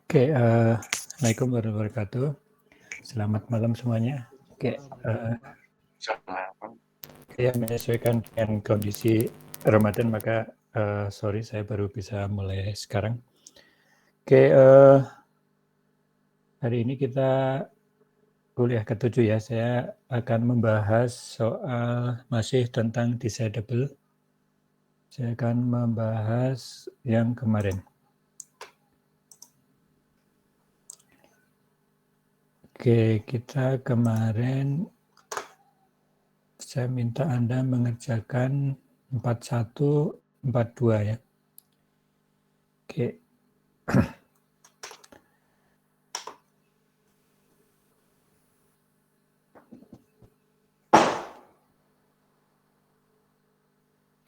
Oke, Assalamualaikum warahmatullahi wabarakatuh. Selamat malam semuanya. Oke, saya menyesuaikan dengan kondisi Ramadan, maka sorry saya baru bisa mulai sekarang. Oke, hari ini kita kuliah ke-7 ya. Saya akan membahas soal masih tentang disable. Saya akan membahas yang kemarin. Oke, kita kemarin saya minta Anda mengerjakan 41, 42 ya. Oke.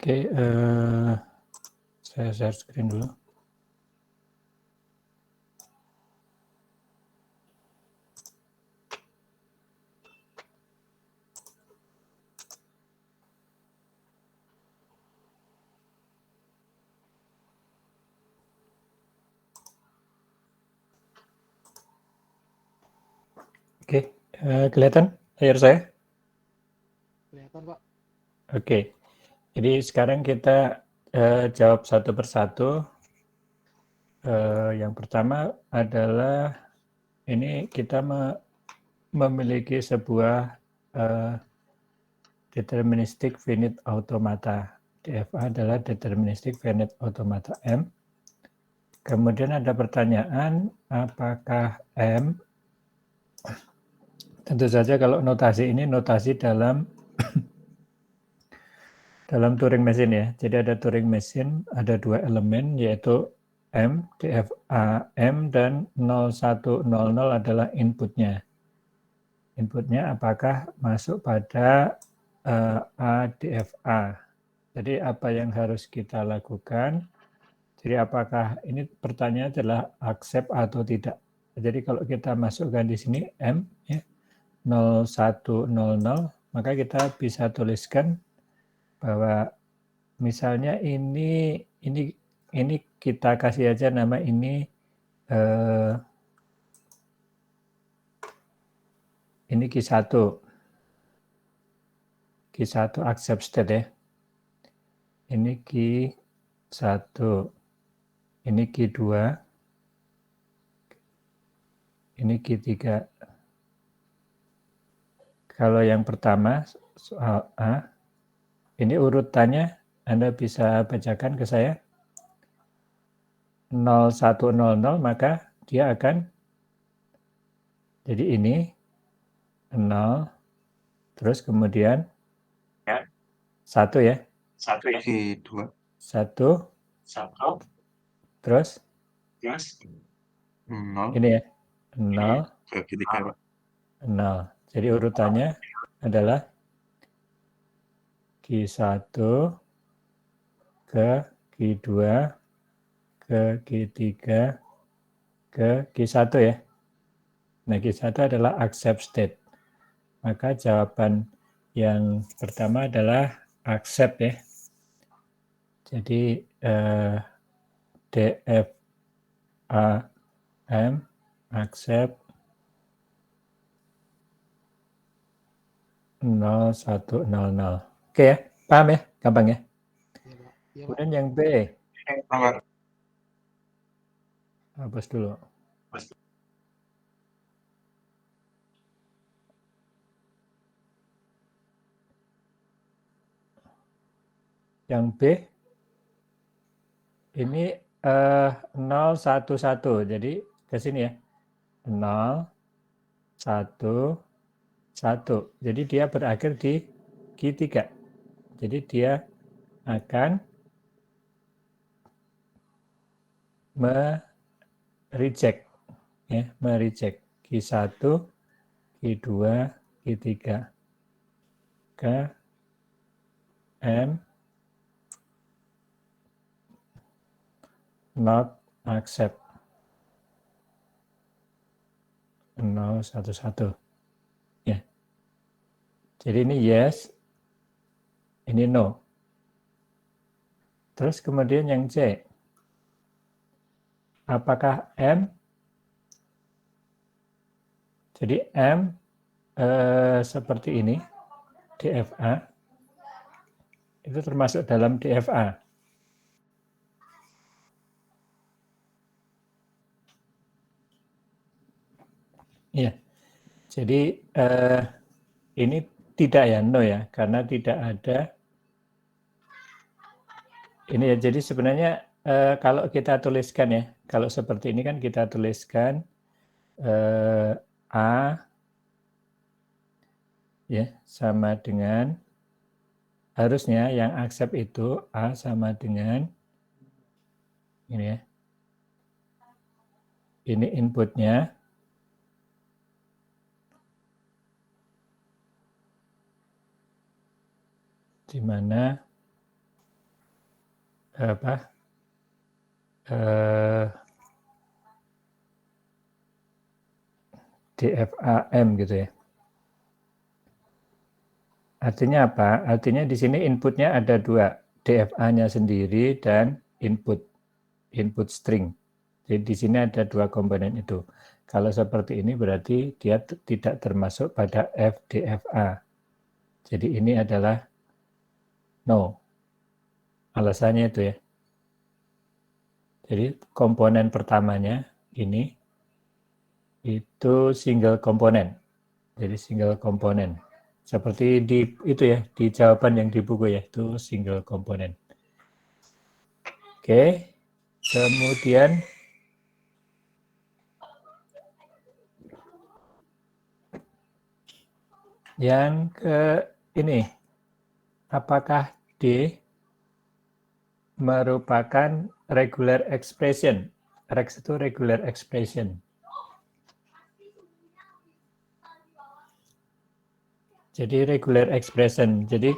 Oke, saya share screen dulu. Oke, kelihatan layar saya? Kelihatan, Pak. Oke, jadi sekarang kita jawab satu persatu. Yang pertama adalah ini kita memiliki sebuah deterministic finite automata. DFA adalah deterministic finite automata M. Kemudian ada pertanyaan, apakah M, tentu saja kalau notasi ini notasi dalam Turing Machine ya. Jadi ada Turing Machine, ada dua elemen yaitu M, DFA M, dan 0100 adalah inputnya. Inputnya apakah masuk pada A, DFA. Jadi apa yang harus kita lakukan? Jadi apakah ini pertanyaan adalah accept atau tidak. Jadi kalau kita masukkan di sini M ya, 0100, maka kita bisa tuliskan bahwa misalnya ini kita kasih aja nama ini Q1. Q1 accept state ya. Ini Q1. Ini Q2. Ini Q3. Kalau yang pertama soal A, ini urutannya Anda bisa bacakan ke saya. 0100, maka dia akan jadi ini 0, terus kemudian 1 ya. 2. 1, terus 0 ini ya. 0, bagi 3, Pak. 0. Jadi urutannya adalah Q1 ke Q2 ke Q3 ke Q1 ya. Nah, Q1 adalah accept state. Maka jawaban yang pertama adalah accept ya. Jadi DFAM accept 0100. Oke ya, paham ya? Gampang ya? Iya, Pak. Iya, Pak. Kemudian yang B. Nomor. Hapus dulu. Yang B ini 011. Jadi ke sini ya. 011. Jadi dia berakhir di Q3. Jadi dia akan mereject ya, mereject Q1, Q2, Q3 ke M not accept 011 ya. Jadi ini yes, ini no. Terus kemudian yang C, apakah M Jadi M seperti ini, DFA, itu termasuk dalam DFA. Iya, jadi ini tidak ya, no ya, karena tidak ada ini ya. Jadi sebenarnya kalau kita tuliskan ya, kalau seperti ini kan kita tuliskan A ya sama dengan, harusnya yang accept itu A sama dengan ini ya, ini inputnya, di mana apa DFAM gitu ya. Artinya apa? Artinya di sini inputnya ada dua, DFA-nya sendiri dan input string. Jadi di sini ada dua komponen itu. Kalau seperti ini berarti dia tidak termasuk pada FDFA. Jadi ini adalah no. Alasannya itu ya. Jadi komponen pertamanya ini itu single komponen. Jadi single komponen. Seperti di itu ya, di jawaban yang di buku ya, itu single komponen. Oke. Kemudian yang ke ini, apakah D merupakan regular expression? Rex itu regular expression. Jadi regular expression. Jadi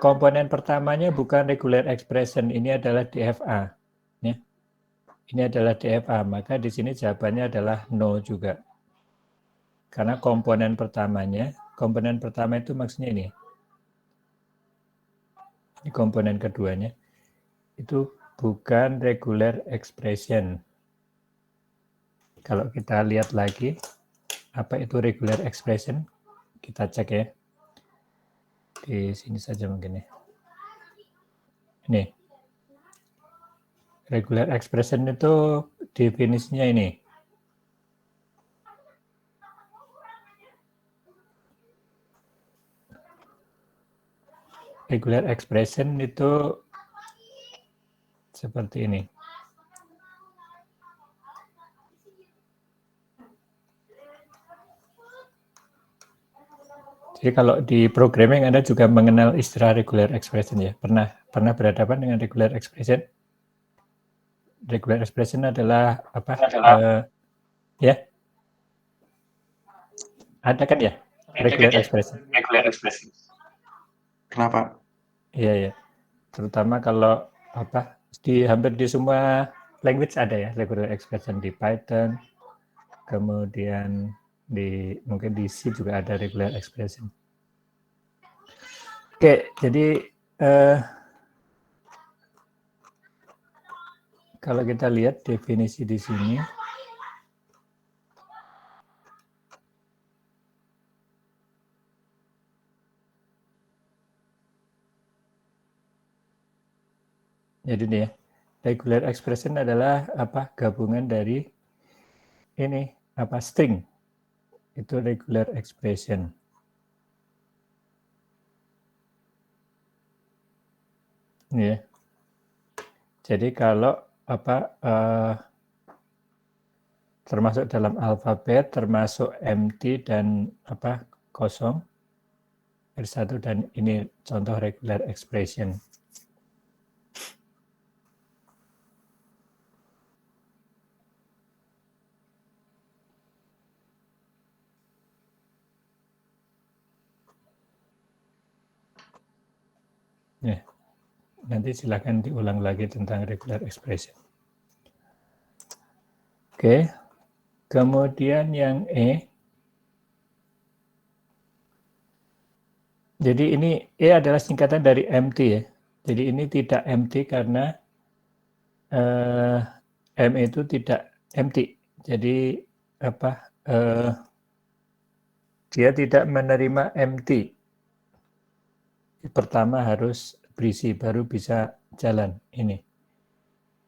komponen pertamanya bukan regular expression, ini adalah DFA. Ya. Ini adalah DFA, maka di sini jawabannya adalah no juga. Karena komponen pertama itu maksudnya ini. Ini komponen keduanya. Itu bukan regular expression. Kalau kita lihat lagi, apa itu regular expression? Kita cek ya. Di sini saja mungkin ya. Ini. Regular expression itu definisinya ini. Regular expression itu seperti ini. Jadi kalau di programming Anda juga mengenal istilah regular expression ya. Pernah berhadapan dengan regular expression? Regular expression adalah apa? Ya. Ada kan ya? Regular expression. Regular expression. Kenapa? Iya ya. Terutama kalau apa? Hampir di semua language ada ya regular expression, di Python. Kemudian mungkin di C juga ada regular expression. Oke, jadi kalau kita lihat definisi di sini, jadi nih ya, regular expression adalah apa? Gabungan dari ini apa? String. Itu regular expression. Ya. Jadi kalau apa termasuk dalam alfabet, termasuk empty dan apa kosong, R1 dan ini contoh regular expression. Ya. Nanti silakan diulang lagi tentang regular expression. Oke. Kemudian yang E. Jadi ini E adalah singkatan dari empty ya. Jadi ini tidak empty karena M itu tidak empty. Jadi apa? dia tidak menerima empty. Pertama harus berisi, baru bisa jalan ini.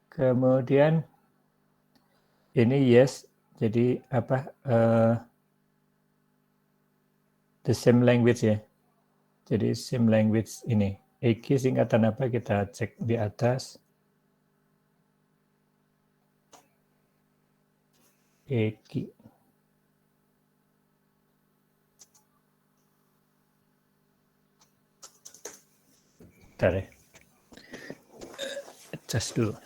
Kemudian ini yes, jadi apa? The same language ya. Jadi same language ini. EQ singkatan apa? Kita cek di atas. EQ. Bentar ya. Adjust dulu.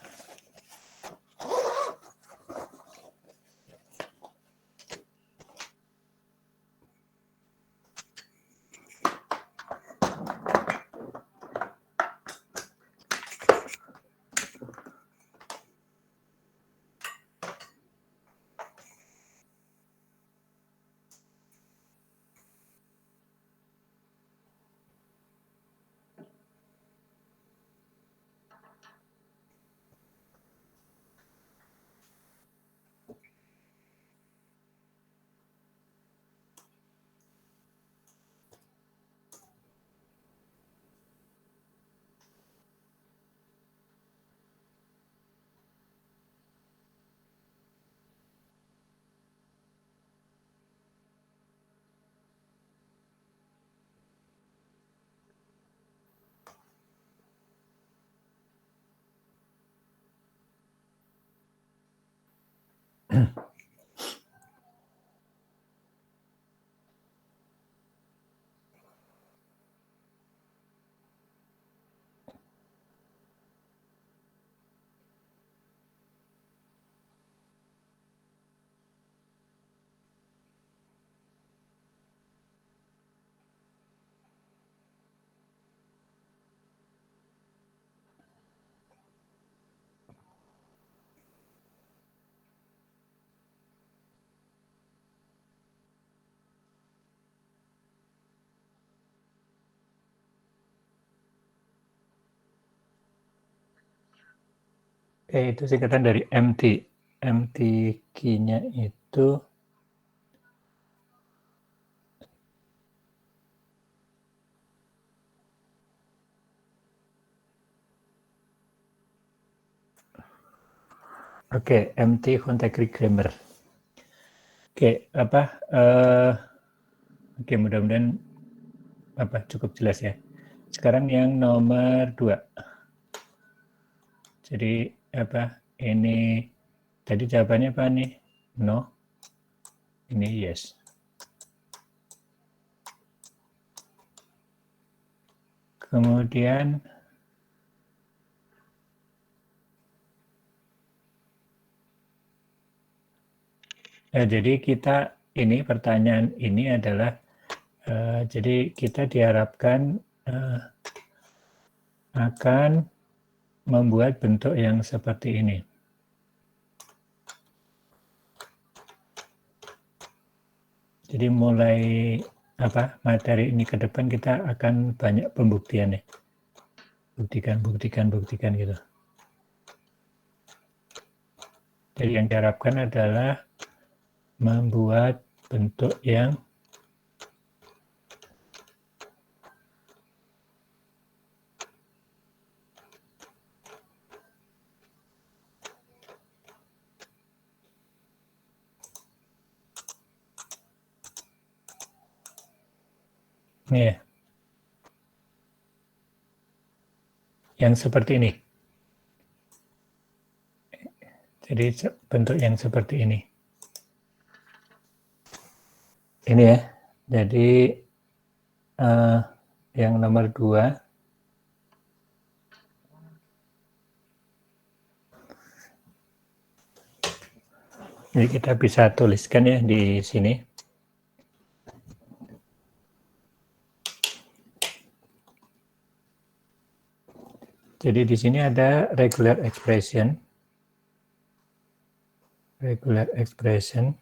Itu singkatan dari empty. Empty key-nya itu empty contact grammar. Mudah-mudahan cukup jelas ya. Sekarang yang nomor 2. Jadi ini tadi jawabannya apa nih? No. Ini yes. Kemudian jadi kita ini pertanyaan ini adalah jadi kita diharapkan akan membuat bentuk yang seperti ini. Jadi mulai materi ini ke depan kita akan banyak pembuktian ya. Buktikan gitu. Jadi yang diharapkan adalah membuat bentuk yang ini ya. Yang seperti ini. Jadi bentuk yang seperti ini. Ini ya. Jadi yang nomor 2. Jadi kita bisa tuliskan ya di sini. Jadi di sini ada regular expression. Regular expression.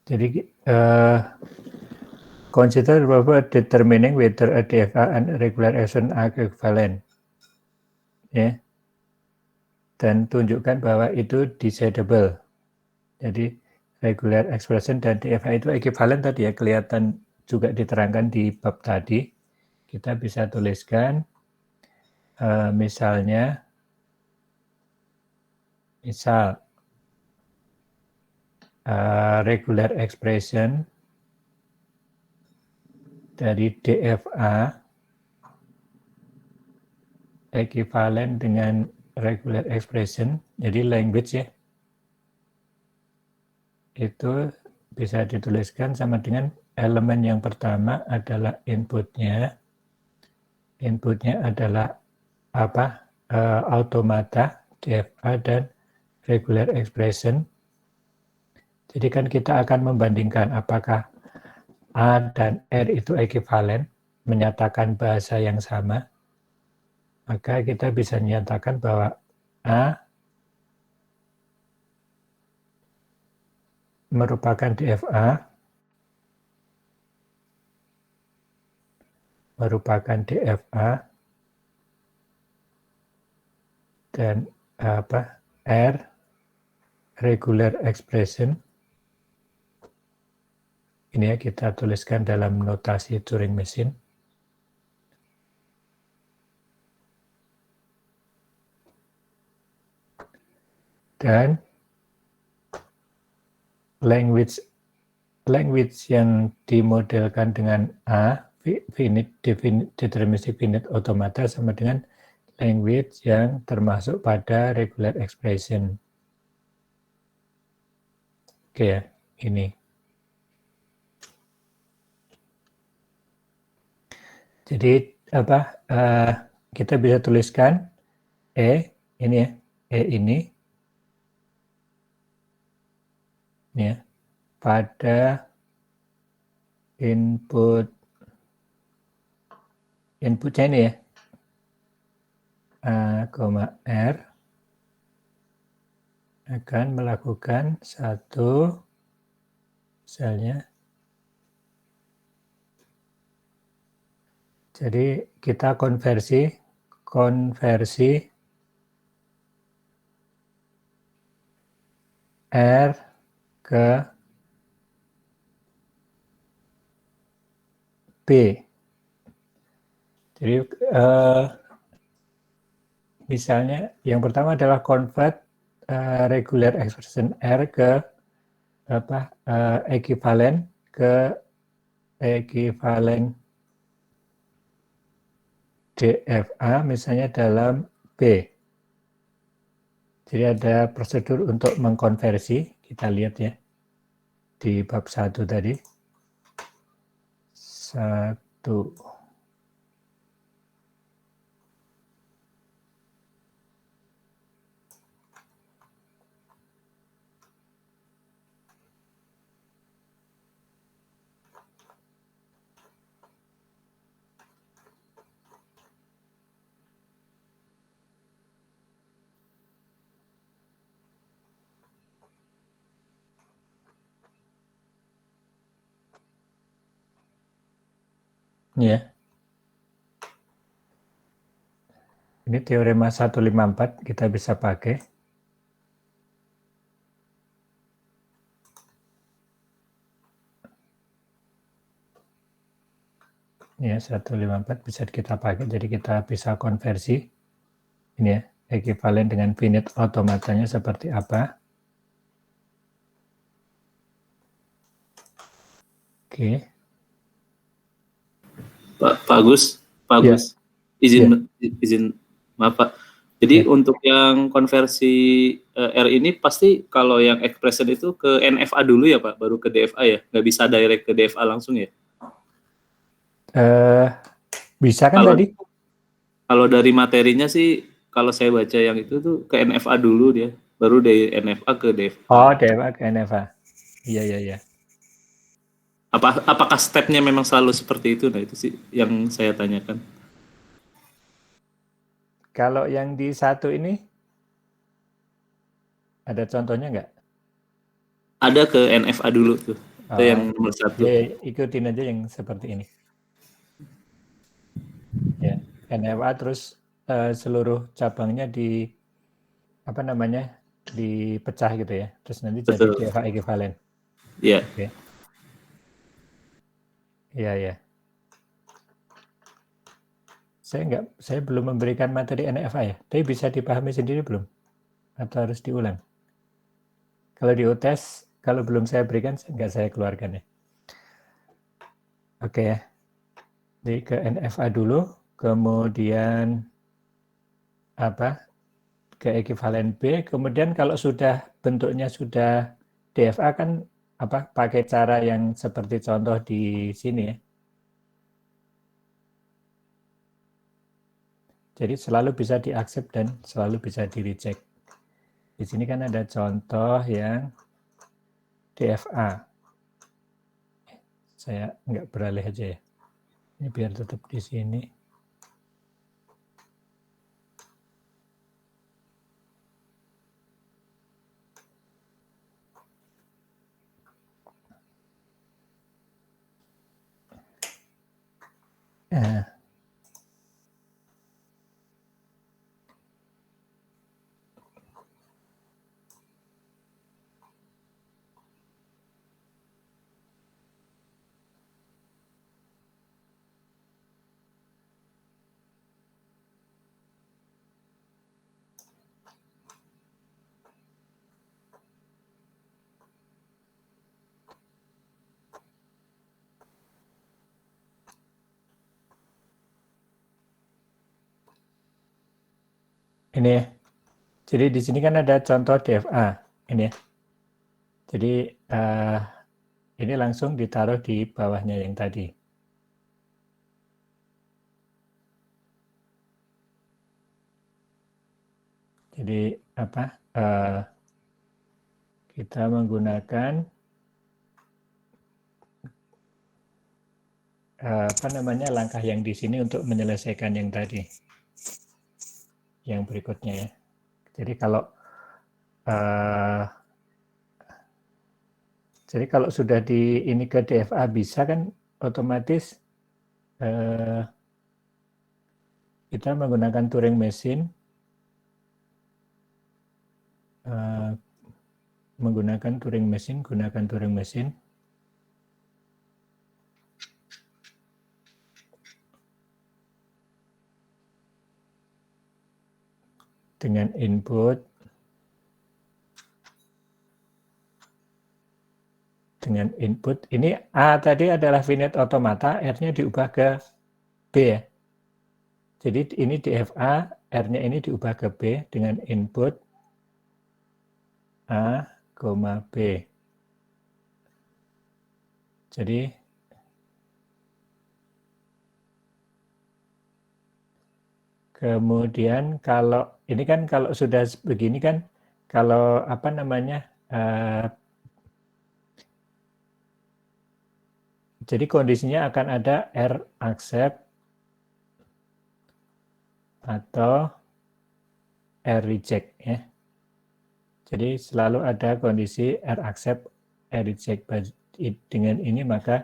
Jadi consider bahwa determining whether a DFA and regular expression are equivalent. Ya. Dan tunjukkan bahwa itu decidable. Jadi regular expression dan DFA itu ekuivalen tadi ya, kelihatan juga diterangkan di bab tadi. Kita bisa tuliskan misalnya, regular expression dari DFA ekuivalen dengan regular expression, jadi language ya, itu bisa dituliskan sama dengan elemen yang pertama adalah inputnya adalah apa? Automata, DFA, dan regular expression. Jadi kan kita akan membandingkan apakah A dan R itu ekuivalen, menyatakan bahasa yang sama. Maka kita bisa menyatakan bahwa A merupakan DFA, dan R regular expression. Ini ya kita tuliskan dalam notasi Turing Machine. Dan language yang dimodelkan dengan A, deterministic finite automata, sama dengan language yang termasuk pada regular expression. Oke ya, ini. Jadi kita bisa tuliskan ini ya, ini ya, pada inputnya ini ya, A, R akan melakukan satu misalnya. Jadi kita konversi R ke B. Jadi misalnya yang pertama adalah convert regular expression R ke ekuivalen DFA misalnya dalam B. Jadi ada prosedur untuk mengkonversi, kita lihat ya di bab 1 tadi. 1. Ya. Ini teorema 154 kita bisa pakai. Ya, 154 bisa kita pakai. Jadi kita bisa konversi. Ini ya, ekuivalen dengan finite automatanya seperti apa. Oke. Pak Agus, izin maaf Pak. Jadi untuk yang konversi R ini pasti kalau yang expression itu ke NFA dulu ya Pak, baru ke DFA ya, nggak bisa direct ke DFA langsung ya? Bisa kan tadi? Kalau dari materinya sih, kalau saya baca yang itu tuh ke NFA dulu dia, baru dari NFA ke DFA. Oh, DFA ke NFA. Iya. Apakah stepnya memang selalu seperti itu? Nah itu sih yang saya tanyakan. Kalau yang di 1 ini ada contohnya nggak? Ada ke NFA dulu tuh, itu yang nomor 1. Ya, ikutin aja yang seperti ini. Ya, NFA terus seluruh cabangnya dipecah gitu ya. Terus nanti jadi DFA ekuivalen. Iya. Oke. Iya, ya. Saya belum memberikan materi NFA ya. Tapi bisa dipahami sendiri belum? Atau harus diulang? Kalau di UTS, kalau belum saya berikan, nggak saya keluarkan ya. Oke ya. Jadi ke NFA dulu, kemudian apa? Ke ekivalen B, kemudian kalau sudah bentuknya sudah DFA kan apa pakai cara yang seperti contoh di sini ya. Jadi selalu bisa diaccept dan selalu bisa di reject. Di sini kan ada contoh yang DFA. Saya nggak beralih aja ya. Ini biar tetap di sini. Nah, ini ya. Jadi di sini kan ada contoh DFA. Ini ya. Jadi ini langsung ditaruh di bawahnya yang tadi. Jadi apa? Kita menggunakan apa namanya langkah yang di sini untuk menyelesaikan yang tadi, yang berikutnya ya. Jadi kalau sudah di ini ke DFA bisa kan otomatis kita menggunakan Turing Machine, gunakan Turing Machine. Dengan input ini A tadi adalah finite automata, R-nya diubah ke B ya. Jadi ini DFA, R-nya ini diubah ke B dengan input A, B. Jadi kemudian kalau ini kan kalau sudah begini kan, kalau apa namanya, jadi kondisinya akan ada R accept atau R reject ya. Jadi selalu ada kondisi R accept, R reject. Dengan ini maka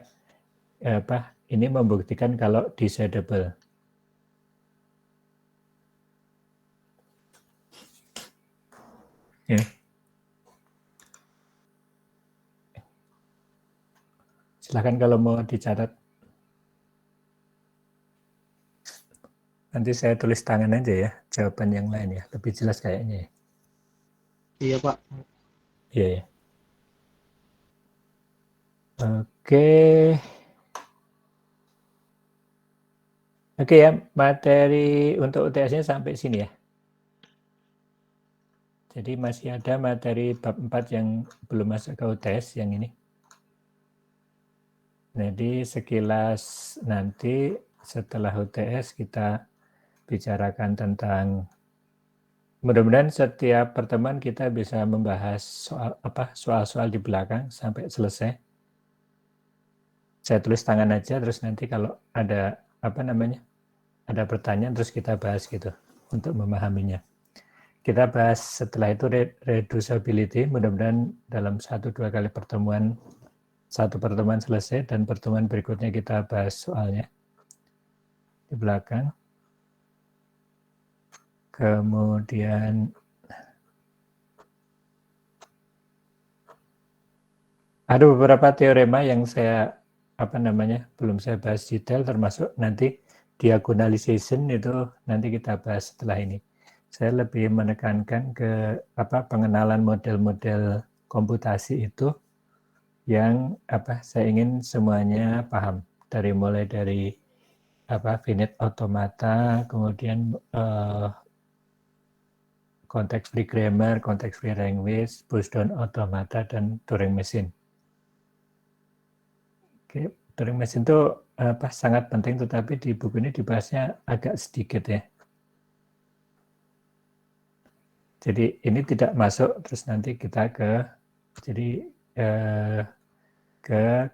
ini membuktikan kalau decidable. Ya. Silahkan kalau mau dicatat. Nanti saya tulis tangan aja ya, jawaban yang lain ya. Lebih jelas kayaknya ya. Iya, Pak. Iya ya. Oke. Oke ya, materi untuk UTS-nya sampai sini ya. Jadi masih ada materi bab 4 yang belum masuk ke UTS yang ini. Jadi sekilas nanti setelah UTS kita bicarakan tentang, mudah-mudahan setiap pertemuan kita bisa membahas soal-soal di belakang sampai selesai. Saya tulis tangan aja, terus nanti kalau ada ada pertanyaan terus kita bahas gitu untuk memahaminya. Kita bahas setelah itu reducibility, mudah-mudahan dalam 1-2 kali pertemuan, satu pertemuan selesai dan pertemuan berikutnya kita bahas soalnya di belakang. Kemudian Ada beberapa teorema yang saya belum saya bahas detail, termasuk nanti diagonalization itu nanti kita bahas setelah ini. Saya lebih menekankan ke pengenalan model-model komputasi itu yang saya ingin semuanya paham, mulai dari finite automata, kemudian context free grammar, context free language, push down automata, dan Turing machine. Oke, Turing machine itu sangat penting, tetapi di buku ini dibahasnya agak sedikit ya. Jadi ini tidak masuk, terus nanti kita ke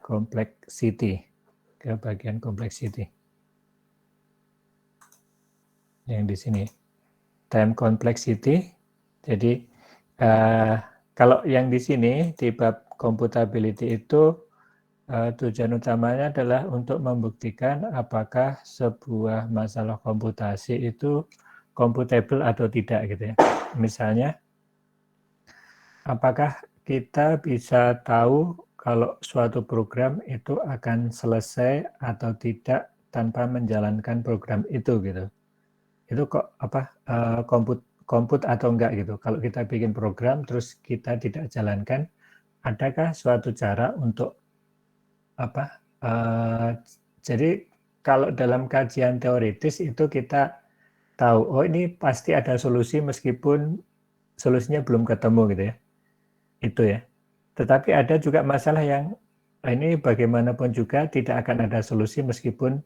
complexity, ke bagian complexity. Yang di sini time complexity. Jadi kalau yang di sini di bab computability itu tujuan utamanya adalah untuk membuktikan apakah sebuah masalah komputasi itu computable atau tidak gitu ya. Misalnya, apakah kita bisa tahu kalau suatu program itu akan selesai atau tidak tanpa menjalankan program itu gitu. Itu kok komput atau enggak gitu. Kalau kita bikin program terus kita tidak jalankan, adakah suatu cara untuk jadi kalau dalam kajian teoritis itu kita tahu, oh ini pasti ada solusi meskipun solusinya belum ketemu gitu ya. Itu ya. Tetapi ada juga masalah yang ini bagaimanapun juga tidak akan ada solusi meskipun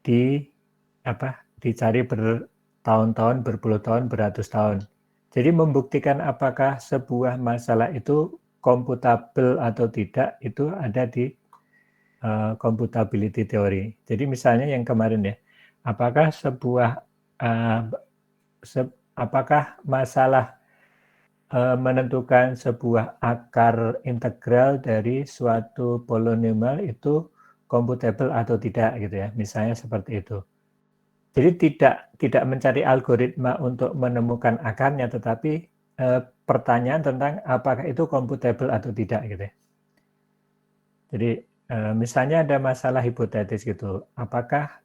dicari bertahun-tahun, berpuluh tahun, beratus tahun. Jadi membuktikan apakah sebuah masalah itu computable atau tidak itu ada di computability theory. Jadi misalnya yang kemarin ya, apakah apakah masalah menentukan sebuah akar integral dari suatu polinomial itu computable atau tidak gitu ya, misalnya seperti itu. Jadi tidak mencari algoritma untuk menemukan akarnya, tetapi pertanyaan tentang apakah itu computable atau tidak gitu ya. Jadi misalnya ada masalah hipotetis gitu, apakah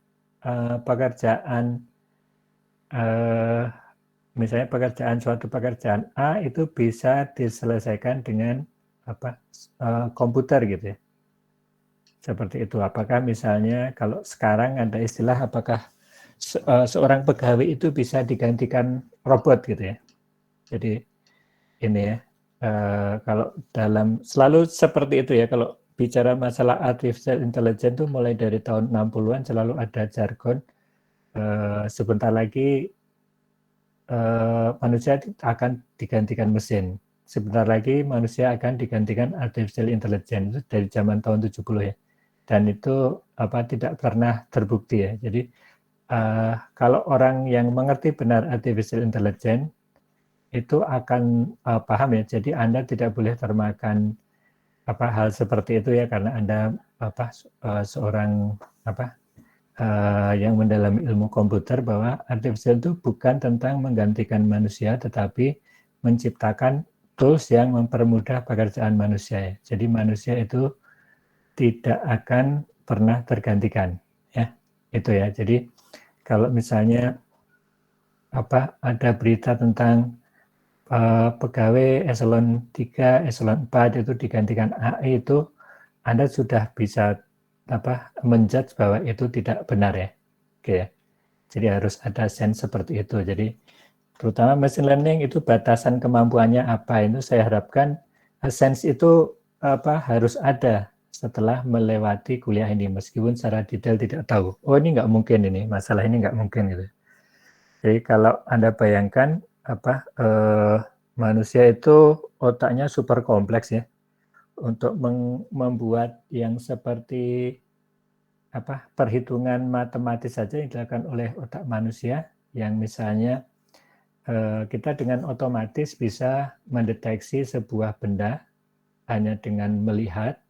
suatu pekerjaan A itu bisa diselesaikan dengan komputer gitu ya. Seperti itu. Apakah misalnya kalau sekarang ada istilah apakah seorang pegawai itu bisa digantikan robot gitu ya. Jadi ini ya, kalau dalam selalu seperti itu ya, kalau bicara masalah artificial intelligence itu mulai dari tahun 60-an selalu ada jargon sebentar lagi manusia akan digantikan mesin. Sebentar lagi manusia akan digantikan artificial intelligence, itu dari zaman tahun 70 ya. Dan itu tidak pernah terbukti ya. Jadi kalau orang yang mengerti benar artificial intelligence itu akan paham ya. Jadi Anda tidak boleh termakan hal seperti itu ya, karena Anda seorang yang mendalami ilmu komputer, bahwa artificial itu bukan tentang menggantikan manusia, tetapi menciptakan tools yang mempermudah pekerjaan manusia ya. Jadi manusia itu tidak akan pernah tergantikan ya. Itu ya. Jadi kalau misalnya ada berita tentang pegawai eselon 3, eselon 4 itu digantikan AI, itu Anda sudah bisa menjudge bahwa itu tidak benar ya. Oke ya. Jadi harus ada sense seperti itu. Jadi terutama machine learning itu batasan kemampuannya apa, itu saya harapkan sense itu harus ada setelah melewati kuliah ini, meskipun secara detail tidak tahu. Oh ini nggak mungkin, ini masalah ini nggak mungkin gitu. Jadi kalau Anda bayangkan manusia itu otaknya super kompleks ya. Untuk membuat yang seperti perhitungan matematis saja yang dilakukan oleh otak manusia, yang misalnya kita dengan otomatis bisa mendeteksi sebuah benda hanya dengan melihat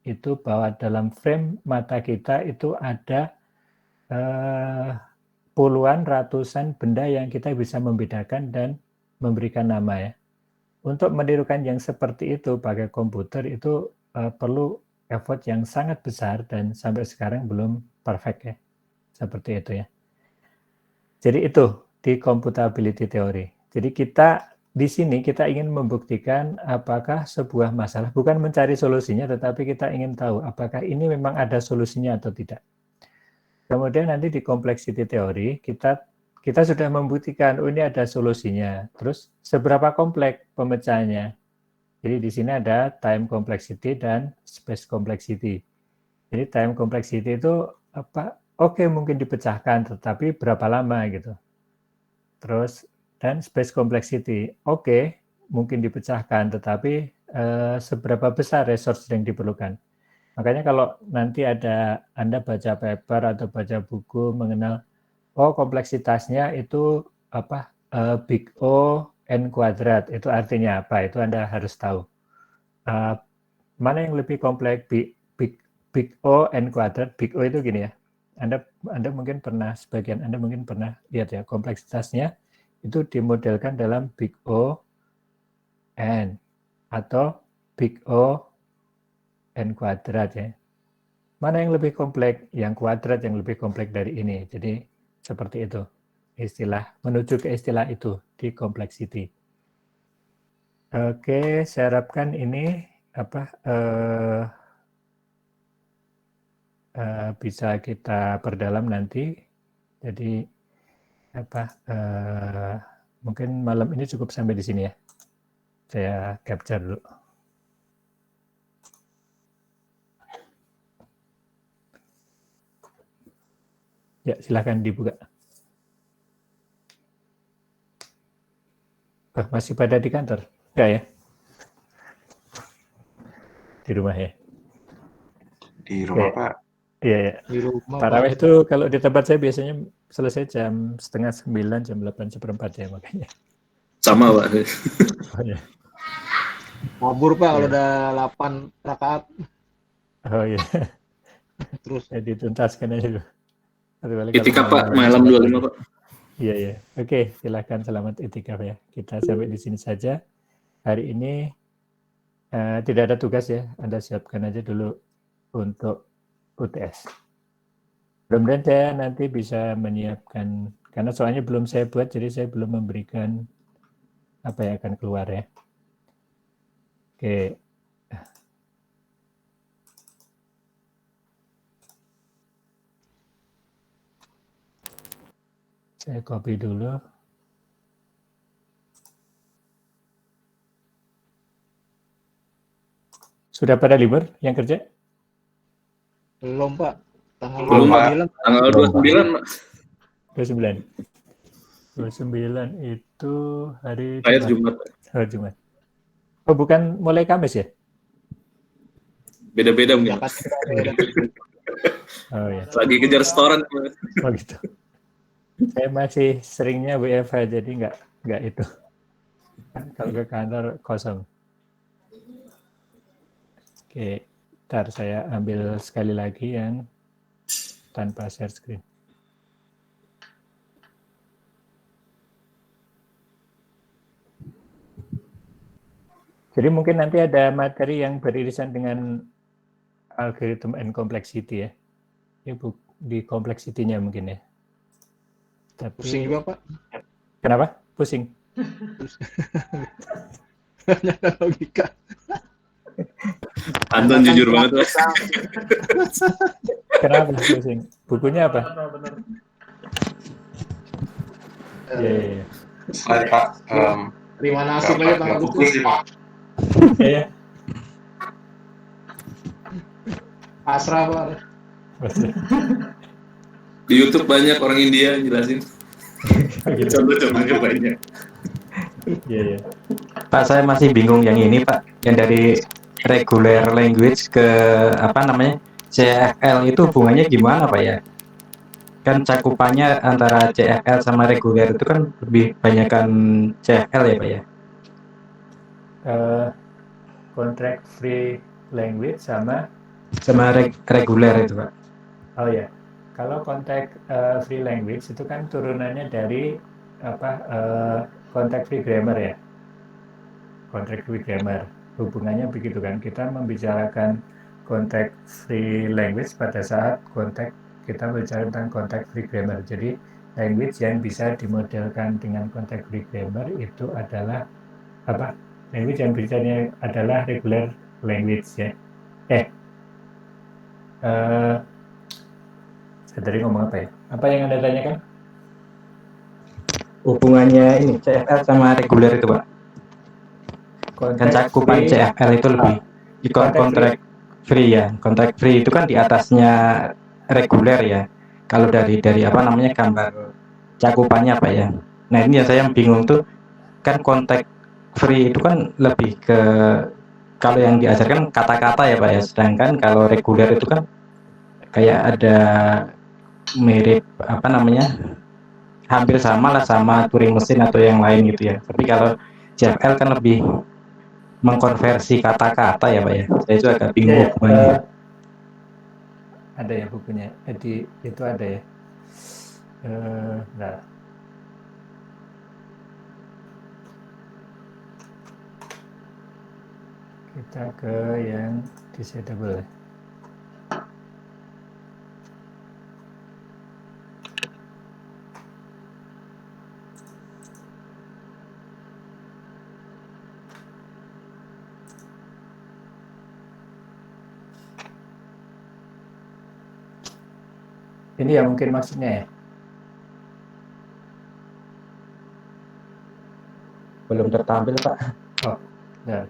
itu, bahwa dalam frame mata kita itu ada puluhan, ratusan benda yang kita bisa membedakan dan memberikan nama ya. Untuk menirukan yang seperti itu pakai komputer itu perlu effort yang sangat besar dan sampai sekarang belum perfect ya. Seperti itu ya. Jadi itu di computability theory. Jadi di sini kita ingin membuktikan apakah sebuah masalah, bukan mencari solusinya, tetapi kita ingin tahu apakah ini memang ada solusinya atau tidak. Kemudian nanti di complexity theory kita sudah membuktikan ini ada solusinya. Terus seberapa kompleks pemecahannya? Jadi di sini ada time complexity dan space complexity. Jadi time complexity itu apa? Oke, mungkin dipecahkan, tetapi berapa lama gitu. Terus dan space complexity, oke, mungkin dipecahkan, tetapi seberapa besar resource yang diperlukan. Makanya kalau nanti Anda baca paper atau baca buku mengenal kompleksitasnya itu apa? Big O N kuadrat, itu artinya apa? Itu Anda harus tahu. Mana yang lebih kompleks? Big O N kuadrat. Big O itu gini ya. Anda mungkin pernah, sebagian Anda mungkin pernah lihat ya, kompleksitasnya itu dimodelkan dalam Big O N atau Big O N kuadrat ya. Mana yang lebih kompleks? Yang kuadrat yang lebih kompleks dari ini. Jadi seperti itu. Menuju ke istilah itu di complexity. Oke, saya harapkan ini bisa kita perdalam nanti. Jadi mungkin malam ini cukup sampai di sini ya. Saya capture dulu. Ya, silakan dibuka. Masih pada di kantor? Enggak ya? Di rumah ya? Di rumah, ya. Pak. Iya, ya. Di rumah, Tarawih Pak. itu kalau di tempat saya biasanya selesai jam 8:30, jam 8:45 ya makanya. Sama, Pak. Oh ya. Kabur, Pak, kalau udah 8 rakaat. Oh iya. Terus Ya, dituntaskan aja dulu. Itikaf, Pak, malam 25, Pak. Iya, ya. Oke, silakan selamat itikaf ya. Kita sampai di sini saja. Hari ini tidak ada tugas ya. Anda siapkan aja dulu untuk UTS. Mudah-mudahan saya nanti bisa menyiapkan, karena soalnya belum saya buat, jadi saya belum memberikan apa yang akan keluar ya. Oke. Saya copy dulu. Sudah pada libur yang kerja? belum, Pak. Tanggal Belum, Pak. 29. Tanggal 29, Pak. 29. 29 itu hari Jumat. Hari Jumat. Oh, bukan mulai Kamis ya? Beda-beda mungkin. Oh ya. Lagi kejar setoran. Oh gitu. Saya masih seringnya WFH, jadi nggak itu. Kalau ke kantor kosong. Oke, ntar saya ambil sekali lagi yang tanpa share screen. Jadi mungkin nanti ada materi yang beririsan dengan algorithm and complexity ya. Ini di complexity-nya mungkin ya. Tapi, Pusing juga, Pak. Kenapa? Pusing? Banyak logika. Anton jujur banget, Pak. Kenapa pusing? Bukunya apa? Iya. Slide, Pak. Terima nasib aja tanggal buku sih, Pak. Iya. Pasrah, Pak. Di YouTube banyak orang India yang jelasin. Contoh-contohnya banyak. Iya. Pak, saya masih bingung yang ini, Pak. Yang dari regular language ke CFL itu hubungannya gimana, Pak ya? Kan cakupannya antara CFL sama reguler itu kan lebih banyakkan CFL ya, Pak ya? Contract free language sama reguler itu, Pak. Oh ya. Kalau contract free language itu kan turunannya dari contract free grammar ya. Contract free grammar. hubungannya begitu kan. Kita membicarakan context free language pada saat kita bicara tentang context free grammar. Jadi language yang bisa dimodelkan dengan context free grammar itu adalah apa? Language yang bicaranya adalah regular language ya. Saya tadi ngomong apa ya? Apa yang Anda tanyakan? Hubungannya ini CFL sama reguler itu, Pak. Kan cakupan CFL itu lebih di kontrak free ya. Kontrak free itu kan di atasnya reguler ya. Kalau dari apa namanya gambar cakupannya Pak ya. Nah ini ya saya yang bingung tuh, kan kontrak free itu kan lebih ke kalau yang diajarkan kata-kata ya Pak ya. Sedangkan kalau reguler itu kan kayak ada mirip apa namanya, hampir sama lah sama Turing mesin atau yang lain gitu ya. Tapi kalau CFL kan lebih mengkonversi kata-kata ya Pak ya. Saya juga agak bingung hubungannya. Ada ya bukunya. Jadi itu ada ya. Nah. Kita ke yang disable. Ini ya mungkin maksudnya ya. Belum tertampil Pak. Oh, ya.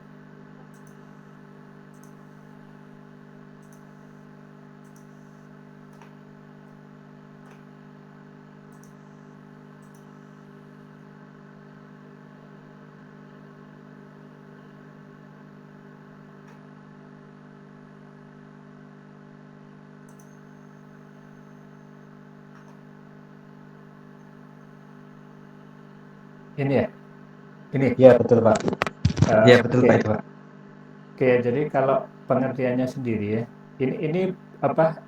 Ini ya? Ini? Iya betul Pak. Iya betul Pak itu Pak. Oke, jadi kalau pengertiannya sendiri ya, ini apa?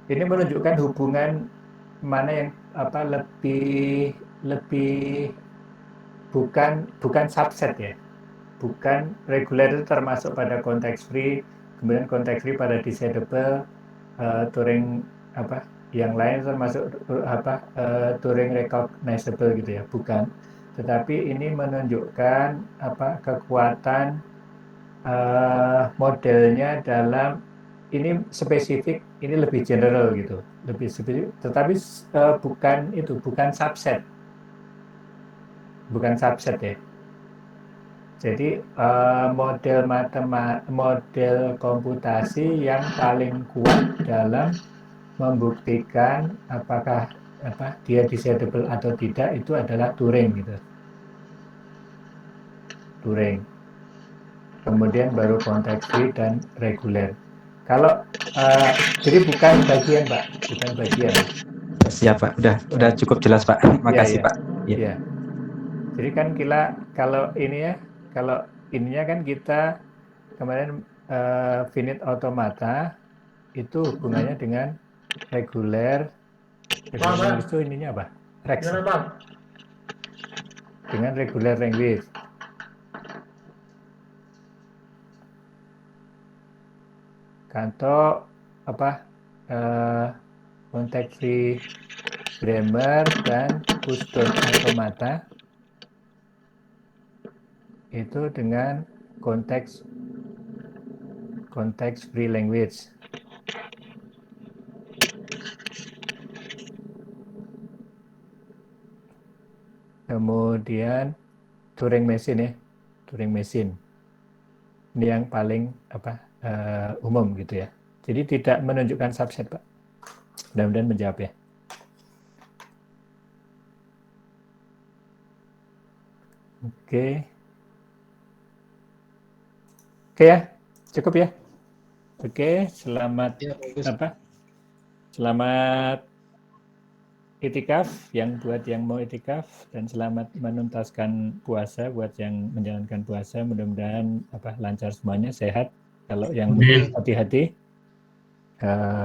Ini menunjukkan hubungan mana yang apa lebih bukan subset ya, bukan reguler itu termasuk pada konteks free, kemudian konteks free pada disable, Turing apa yang lain termasuk Turing recognizable gitu ya, bukan. Tetapi ini menunjukkan apa kekuatan modelnya dalam ini spesifik, ini lebih general gitu, lebih spesifik, tetapi bukan subset ya. Jadi model komputasi yang paling kuat dalam membuktikan apakah dia disable atau tidak itu adalah Turing gitu. Turing. Kemudian baru konteks free dan reguler. Kalau jadi bukan bagian Pak, bukan bagian. Siap Pak, udah cukup jelas Pak. Makasih ya. Pak. Ya. Jadi kan kalau ininya kan kita kemarin finite automata itu hubungannya dengan reguler itu ininya apa? Rex. Dengan regular language. Kanto konteks free grammar dan push-dot automata itu dengan konteks free language. Kemudian Turing machine ya, Turing machine. Ini yang paling umum gitu ya. Jadi tidak menunjukkan subset Pak. Mudah-mudahan menjawab ya. Oke ya, cukup ya. Oke, selamat selamat itikaf buat yang mau itikaf, dan selamat menuntaskan puasa buat yang menjalankan puasa. Mudah-mudahan lancar semuanya, sehat. Kalau yang hati-hati,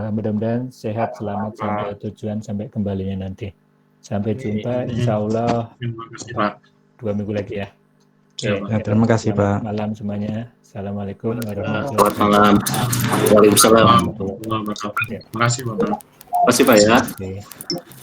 mudah-mudahan sehat, selamat sampai tujuan, sampai kembalinya nanti. Sampai jumpa, insya Allah 2 minggu lagi ya. Oke. Ya, terima kasih, Selamat Pak. malam semuanya. Assalamualaikum warahmatullahi Selamat malam. Waalaikumsalam. Terima kasih, Bapak. Terima kasih Pak ya. wabarakatuh.